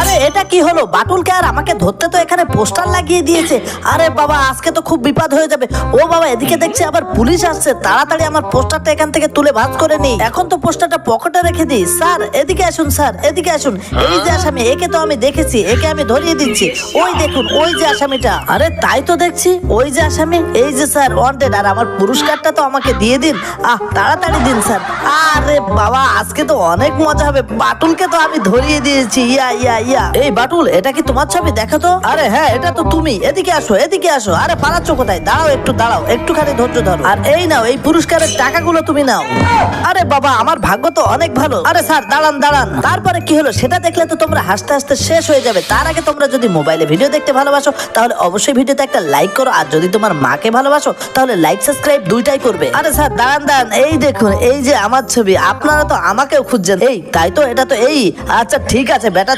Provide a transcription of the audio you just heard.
আরে এটা কি হলো? বাটুলকে আর আমাকে ধরতে তো এখানে পোস্টার লাগিয়ে দিয়েছে। আরে বাবা, আজকে তো খুব বিপদ হয়ে যাবে। ও বাবা, এদিকে দেখছি আবার পুলিশ আসছে। তাড়াতাড়ি আমার পোস্টারটা এখান থেকে তুলে ভাঁজ করে নি। এখন তো পোস্টারটা পকেটে রেখে দিই। স্যার এদিকে আসুন, স্যার এদিকে আসুন। এই যে আসামি, একে তো আমি দেখেছি, একে আমি ধরিয়ে দিচ্ছি। ওই দেখুন, ওই যে আসামিটা। আরে তাই তো দেখছি, ওই যে আসামি। এই যে স্যার ওয়ান্টেড, আর আমার পুরস্কারটা তো আমাকে দিয়ে দিন। তাড়াতাড়ি দিন স্যার। আরে বাবা, আজকে তো অনেক মজা হবে। বাটুলকে তো আমি ধরিয়ে দিয়েছি। ইয়া ইয়া ইয়া। এই বাটুল, এটা কি তোমার ছবি? দেখো তো। আরে হ্যাঁ, এটা তো তুমি। এদিকে আসো, এদিকে আসো। আরে পালাচ্ছ কোথায়? দাঁড়াও, একটু দাঁড়াও, একটুখানি ধৈর্য ধরো। আর এই নাও, এই পুরস্কারের টাকাগুলো তুমি নাও। আরে বাবা, আমার ভাগ্য তো অনেক ভালো। আরে স্যার দাঁড়ান দাঁড়ান। তারপরে কি হলো সেটা দেখলে তো তোমরা হাসতে হাসতে শেষ হয়ে যাবে। তার আগে তোমরা যদি মোবাইলে ভিডিও দেখতে ভালোবাসো তাহলে অবশ্যই ভিডিওতে একটা লাইক করো। আর যদি তোমার মাকে ভালোবাসো তাহলে লাইক সাবস্ক্রাইব দুইটাই করবে। আরে স্যার দাঁড়ান দাঁড়ান, এই দেখুন, এই যে আমার ছবি। আপনারা তো আমাকেও খুঁজছেন। এই তাই তো, এটা তো এই। আচ্ছা ঠিক আছে বেটা।